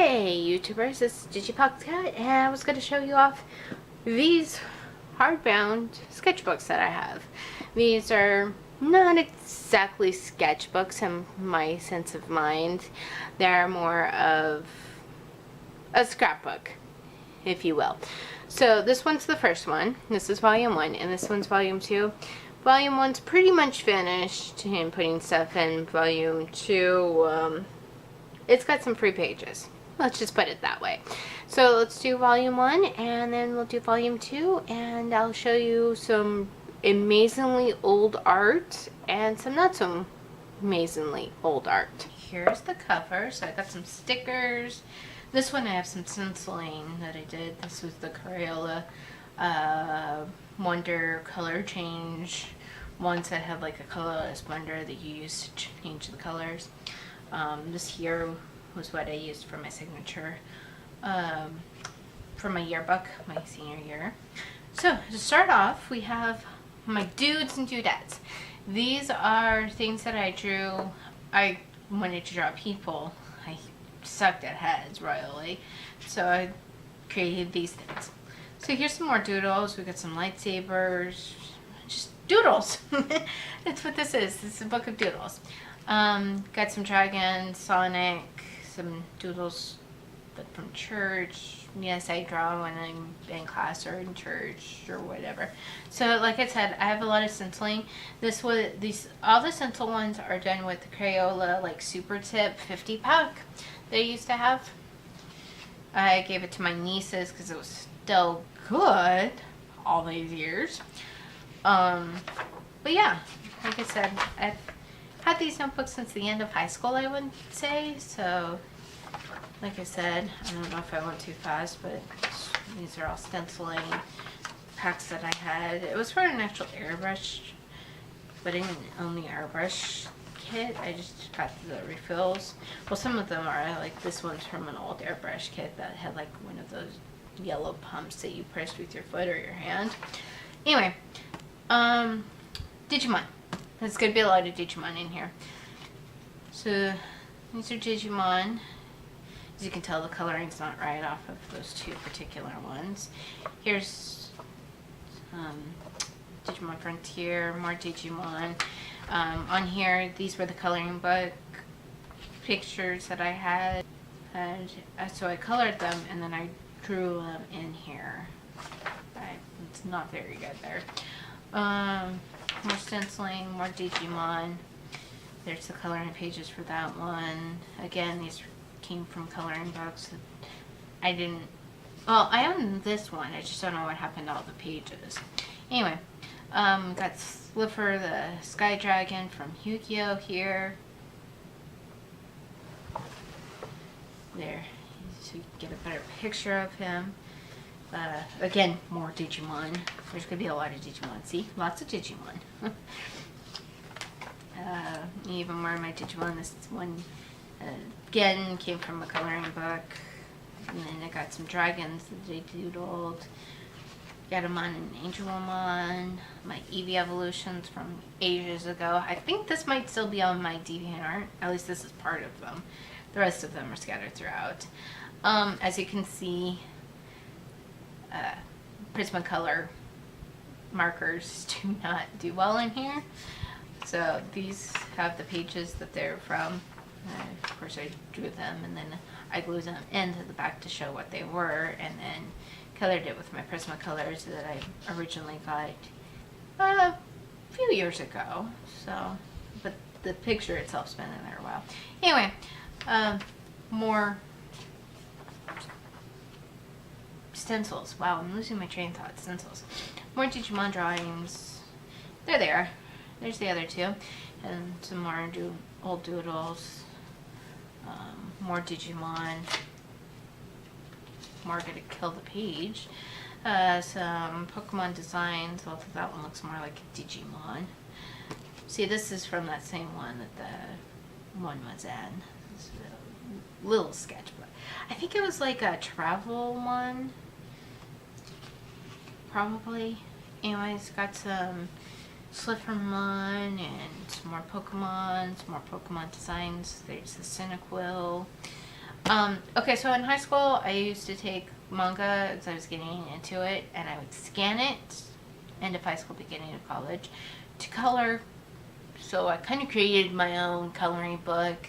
Hey YouTubers, this is Cat, and I was going to show you off these hardbound sketchbooks that I have. These are not exactly sketchbooks in my sense of mind. They're more of a scrapbook, if you will. So this one's the first one. This is volume 1, and this one's volume 2. Volume 1's pretty much finished and putting stuff in. Volume 2, it's got some free pages. Let's just put it that way. So let's do volume 1 and then we'll do volume 2, and I'll show you some amazingly old art and some not so amazingly old art. Here's the cover. So I got some stickers. This one I have some stenciling that I did. This was the Crayola Wonder color change ones that have like a colorless blender that you use to change the colors. This here was what I used for my signature for my yearbook, my senior year. So to start off, we have my dudes and dudettes. These are things that I drew. I wanted to draw people. I sucked at heads royally, so I created these things. So here's some more doodles. We got some lightsabers, just doodles. That's what this is. This is a book of doodles. Got some dragons, Sonic, some doodles from church. Yes, I draw when I'm in class or in church or whatever. So like I said, I have a lot of stenciling. All the stencil ones are done with the Crayola like Super Tip 50 pack they used to have. I gave it to my nieces because it was still good all these years. But yeah, like I said, I've had these notebooks since the end of high school, I would say. So like I said, I don't know if I went too fast, but these are all stenciling packs that I had. It was for an actual airbrush, but I didn't own the airbrush kit. I just got the refills. Well, some of them are like, this one's from an old airbrush kit that had like one of those yellow pumps that you pressed with your foot or your hand. Anyway, Digimon. There's going to be a lot of Digimon in here. So these are Digimon. As you can tell, the coloring's not right off of those two particular ones. Here's Digimon Frontier, more Digimon. On here, these were the coloring book pictures that I had. And so I colored them and then I drew them in here. It's not very good there. More stenciling, more Digimon. There's the coloring pages for that one. Again, these came from coloring books. I own this one. I just don't know what happened to all the pages. Anyway, got Slipper, the Sky Dragon from Yu-Gi-Oh! Here. There, so you can get a better picture of him. Again, more Digimon. There's going to be a lot of Digimon. See? Lots of Digimon. Even more of my Digimon. This one, again, came from a coloring book. And then I got some dragons that I doodled. Gatomon and Angelomon. My Eevee evolutions from ages ago. I think this might still be on my DeviantArt. At least this is part of them. The rest of them are scattered throughout. As you can see, Prismacolor markers do not do well in here. So these have the pages that they're from. Of course I drew them and then I glued them into the back to show what they were, and then colored it with my Prismacolors that I originally got a few years ago. So, but the picture itself's been in there a while. Anyway, more stencils. Wow, I'm losing my train of thought. Stencils. More Digimon drawings. They're there. There's the other two. And some more old doodles. More Digimon. More gonna kill the page. Some Pokemon designs. Well, that one looks more like a Digimon. See, this is from that same one that the one was in. This is a little sketchbook. I think it was like a travel one. Probably. Anyways, got some Slifermon and some more Pokemon designs. There's the Cyniquil. Okay, so in high school, I used to take manga as I was getting into it, and I would scan it, end of high school, beginning of college, to color. So I kind of created my own coloring book,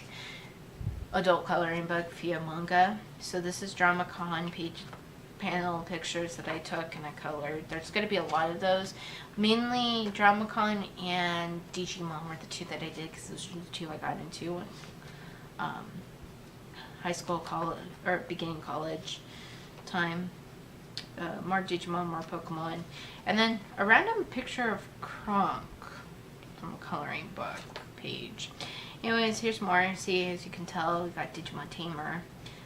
adult coloring book via manga. So this is DramaCon page panel pictures that I took and I colored. There's going to be a lot of those. Mainly DramaCon and Digimon were the two that I did because those were the two I got into when high school, college, or beginning college time. More Digimon, more Pokemon. And then a random picture of Kronk from a coloring book page. Anyways, here's more. See, as you can tell, we got Digimon Tamer.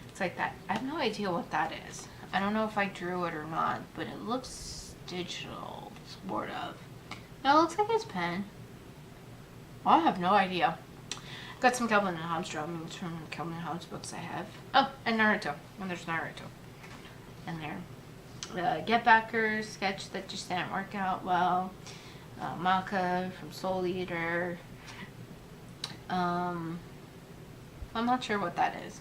It's like that. I have no idea what that is. I don't know if I drew it or not, but it looks digital, sort of. No, it looks like his pen. I have no idea. Got some Calvin and Hobbes drawings from Calvin and Hobbes books I have. Oh, and Naruto. And there's Naruto in there. Get Backers sketch that just didn't work out well. Maka from Soul Eater. I'm not sure what that is.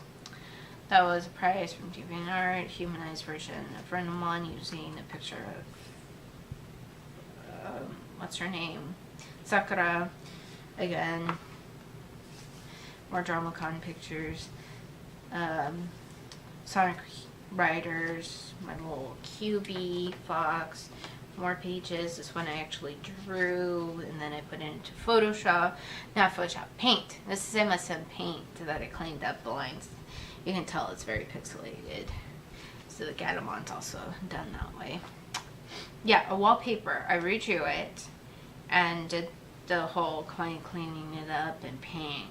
That was a prize from DeviantArt, humanized version of Renamon using a picture of, what's her name? Sakura. Again, more DramaCon pictures. Sonic Riders, my little QB, Fox, more pages. This one I actually drew and then I put it into Photoshop. Not Photoshop, Paint. This is MSM Paint that I cleaned up the lines. You can tell it's very pixelated. So the Gatamon's also done that way. Yeah, a wallpaper. I redrew it and did the whole cleaning it up in Paint.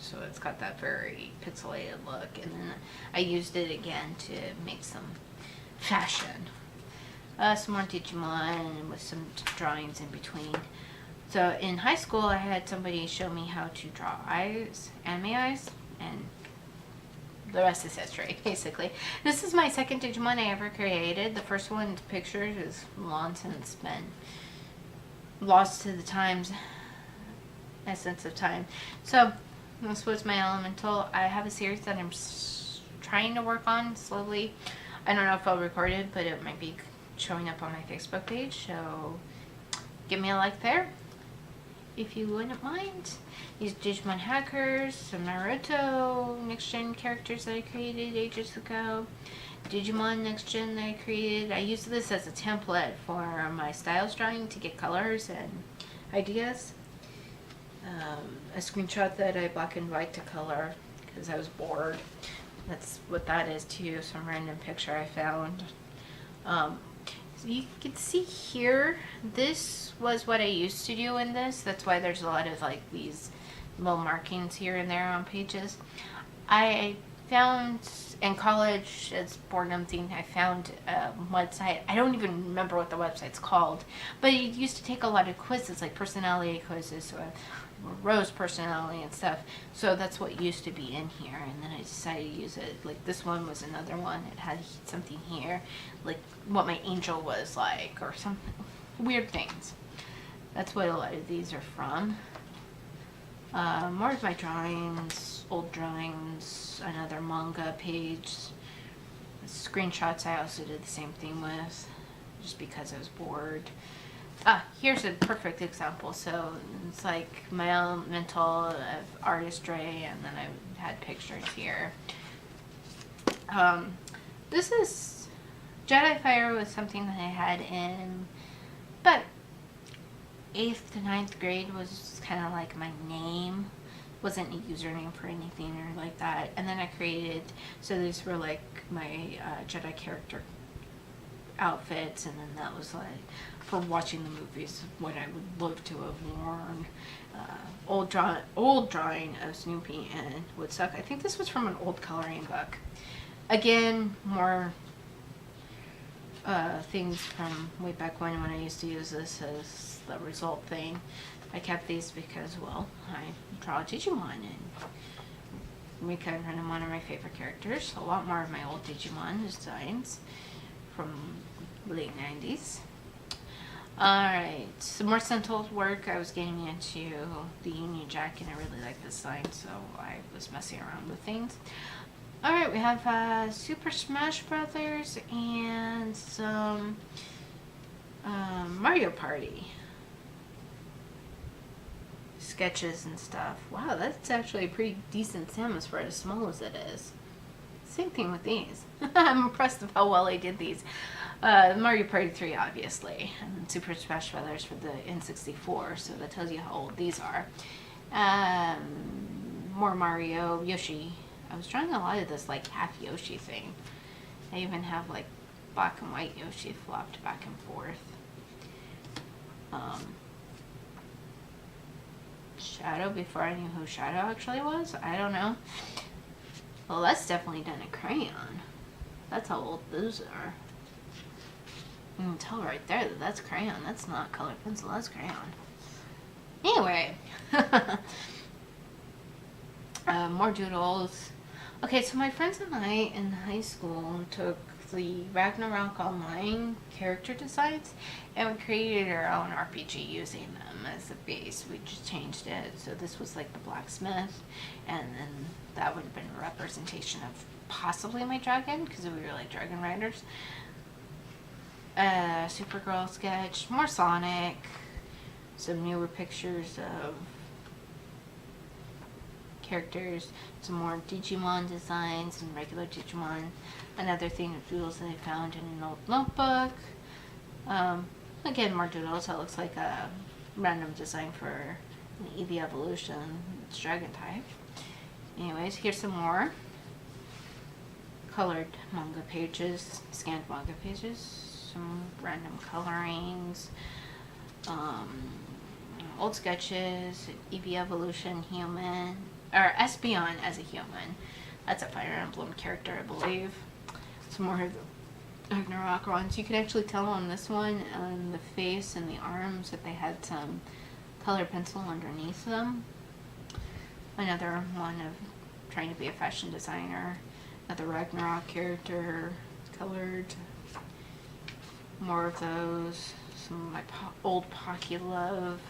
So it's got that very pixelated look. And then I used it again to make some fashion. Some more Digimon with some drawings in between. So in high school, I had somebody show me how to draw eyes, anime eyes, and the rest is history, basically. This is my second Digimon I ever created. The first one's pictures is long since been lost to the times, essence of time. So this was my elemental. I have a series that I'm trying to work on slowly. I don't know if I'll record it, but it might be showing up on my Facebook page, so give me a like there if you wouldn't mind. These Digimon hackers, some Naruto next gen characters that I created ages ago, Digimon next gen that I created. I used this as a template for my styles drawing to get colors and ideas. A screenshot that I black and white to color because I was bored. That's what that is too, some random picture I found. So you can see here, this was what I used to do in this. That's why there's a lot of like these little markings here and there on pages. I found in college, as boredom thing, I found a website. I don't even remember what the website's called, but it used to take a lot of quizzes, like personality quizzes or Rose personality and stuff. So that's what used to be in here, and then I decided to use it. Like this one was another one. It had something here, like what my angel was like, or something weird things. That's what a lot of these are from. More of my drawings, old drawings, another manga page. Screenshots I also did the same thing with, just because I was bored. Here's a perfect example. So it's like my elemental of artistry, and then I had pictures here. This is Jedi Fire was something that I had in, but 8th to 9th grade was kind of like my name. Wasn't a username for anything or like that. And then I created, so these were like my Jedi character outfits, and then that was like for watching the movies, what I would love to have worn. Old drawing of Snoopy and Woodstock. I think this was from an old coloring book. Again, more things from way back when I used to use this as the result thing. I kept these because, well, I draw Digimon and Mika and Ren are one of my favorite characters. A lot more of my old Digimon designs from late 90s. Alright, some more Sentinel work. I was getting into the Union Jack and I really like this sign, so I was messing around with things. Alright, we have Super Smash Brothers and some Mario Party sketches and stuff. Wow, that's actually a pretty decent Samus for as small as it is. Same thing with these. I'm impressed with how well I did these. Mario Party 3, obviously, and Super Smash Brothers for the N64, so that tells you how old these are. More Mario, Yoshi. I was trying a lot of this like half Yoshi thing. I even have like black and white Yoshi flopped back and forth. Shadow, before I knew who Shadow actually was. I don't know. Well, that's definitely done in crayon. That's how old those are. You can tell right there that that's crayon. That's not colored pencil, that's crayon. Anyway. More doodles. Okay, so my friends and I in high school took the Ragnarok Online character designs and we created our own RPG using them as a base. We just changed it. So this was like the blacksmith, and then that would have been a representation of possibly my dragon, because we were like dragon riders. Supergirl sketch, more Sonic, some newer pictures of characters, some more Digimon designs and regular Digimon, another thing of doodles that I found in an old notebook. Again, more doodles. That looks like a random design for an Eevee evolution. It's dragon type. Anyways, here's some more colored manga pages, scanned manga pages, some random colorings, old sketches, Eevee evolution, human, or Espeon as a human. That's a Fire Emblem character, I believe. Some more of the Ragnarok ones. You can actually tell on this one, on the face and the arms, that they had some colored pencil underneath them. Another one of trying to be a fashion designer. Another Ragnarok character, colored. More of those. Some of my old Pocky Love.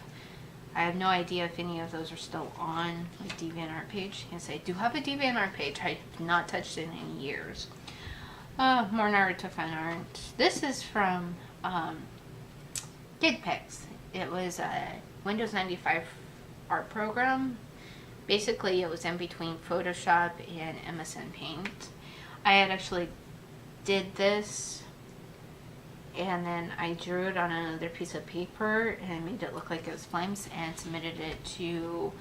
I have no idea if any of those are still on my DeviantArt page. Yes, I do have a DeviantArt page. I have not touched it in years. More Naruto fan art. This is from KidPix. It was a Windows 95 art program. Basically, it was in between Photoshop and MSN Paint. I had actually did this, and then I drew it on another piece of paper and made it look like it was flames and submitted it to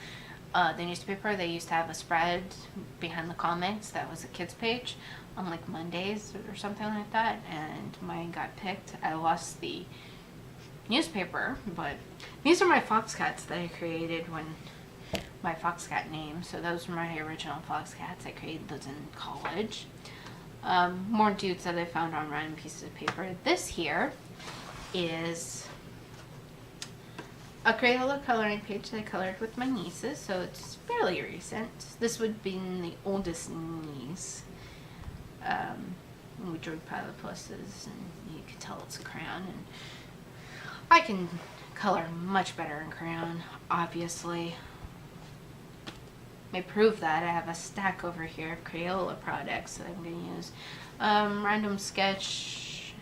the newspaper. They used to have a spread behind the comics that was a kids page on like Mondays or something like that, and mine got picked. I lost the newspaper, but these are my Foxcats that I created when my Foxcat name. So those were my original Foxcats. I created those in college. More dudes that I found on random pieces of paper. This here is a Crayola coloring page that I colored with my nieces, so it's fairly recent. This would be the oldest niece. We drew platypuses, and you could tell it's a crayon. And I can color much better in crayon, obviously. I prove that. I have a stack over here of Crayola products that I'm going to use. Random sketch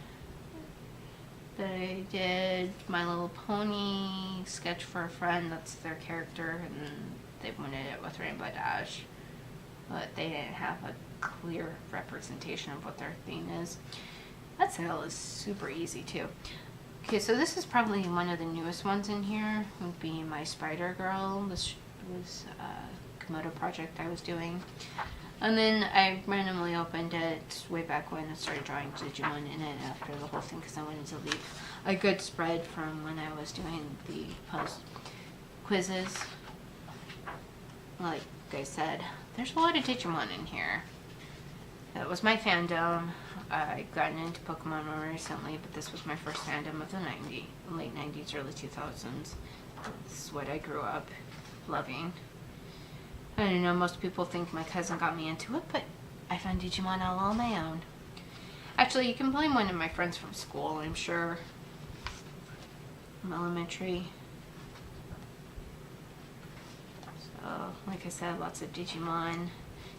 that I did. My Little Pony sketch for a friend. That's their character, and they wanted it with Rainbow Dash, but they didn't have a clear representation of what their theme is. That style is super easy too. Okay, so this is probably one of the newest ones in here. Would be my Spider Girl. This was Komodo project I was doing, and then I randomly opened it way back when and started drawing Digimon in it after the whole thing, because I wanted to leave a good spread from when I was doing the post quizzes. Like I said, there's a lot of Digimon in here. That was my fandom. I've gotten into Pokemon more recently, but this was my first fandom of the late 90s, early 2000s. This is what I grew up loving. I don't know, most people think my cousin got me into it, but I found Digimon all on my own. Actually, you can blame one of my friends from school, I'm sure. From elementary. So, like I said, lots of Digimon.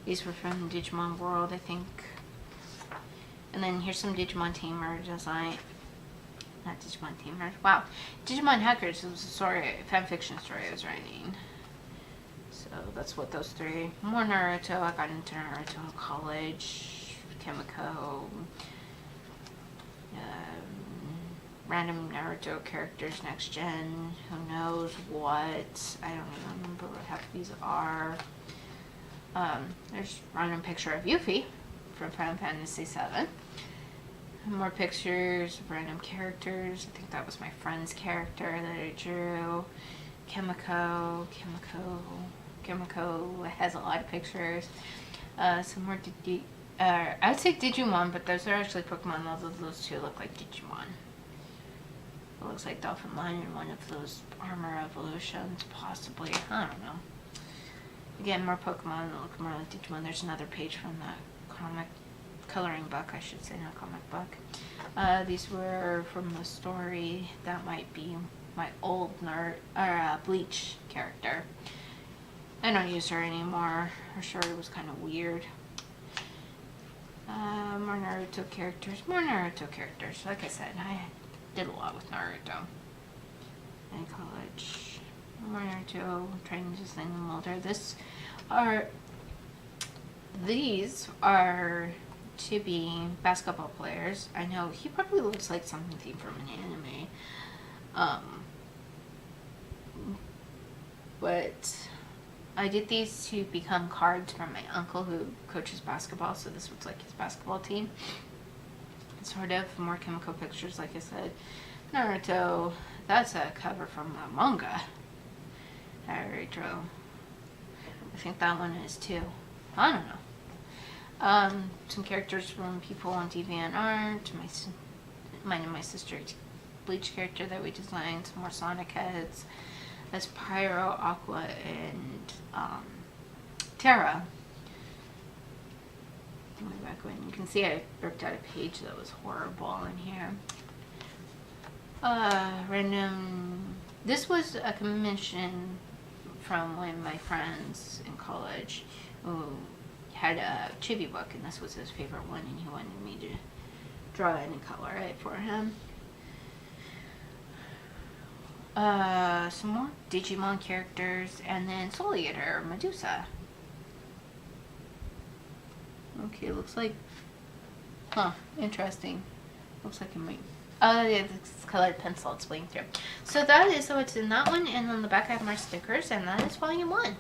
These were from Digimon World, I think. And then here's some Digimon Tamer design. Not Digimon Tamer. Wow. Digimon Hackers was a story, fan fiction story I was writing. So that's what those three. More Naruto. I got into Naruto in college. Kimiko. Random Naruto characters, next gen. Who knows what? I don't even remember what half of these are. There's a random picture of Yuffie from Final Fantasy VII. More pictures of random characters. I think that was my friend's character that I drew. Kimiko has a lot of pictures. Some more I'd say Digimon, but those are actually Pokemon. Although those two look like Digimon. It looks like Dolphin Line in one of those armor evolutions, possibly. I don't know. Again, more Pokemon that look more like Digimon. There's another page from the comic coloring book, I should say, not comic book. These were from the story. That might be my old Bleach character. I don't use her anymore. Her story was kind of weird. More Naruto characters. Like I said, I did a lot with Naruto in college. More Naruto, trying to design them older. These are to be basketball players. I know he probably looks like something from an anime. But I did these to become cards from my uncle who coaches basketball, so this was like his basketball team. Sort of. More Kimiko pictures, like I said. Naruto, that's a cover from a manga I already drew. I think that one is too. I don't know. Some characters from people on DeviantArt. Mine and my sister Bleach character that we designed. Some more Sonic heads. That's Pyro, Aqua, and Terra. Way back when. You can see I ripped out a page that was horrible in here. Random. This was a commission from one of my friends in college who had a chibi book, and this was his favorite one, and he wanted me to draw it and color it for him. Some more Digimon characters, and then Soul Eater, Medusa. Okay, looks like, interesting. Looks like it might, oh yeah, this colored pencil it's playing through. So that is what's in that one, and on the back I have my stickers, and that is volume 1.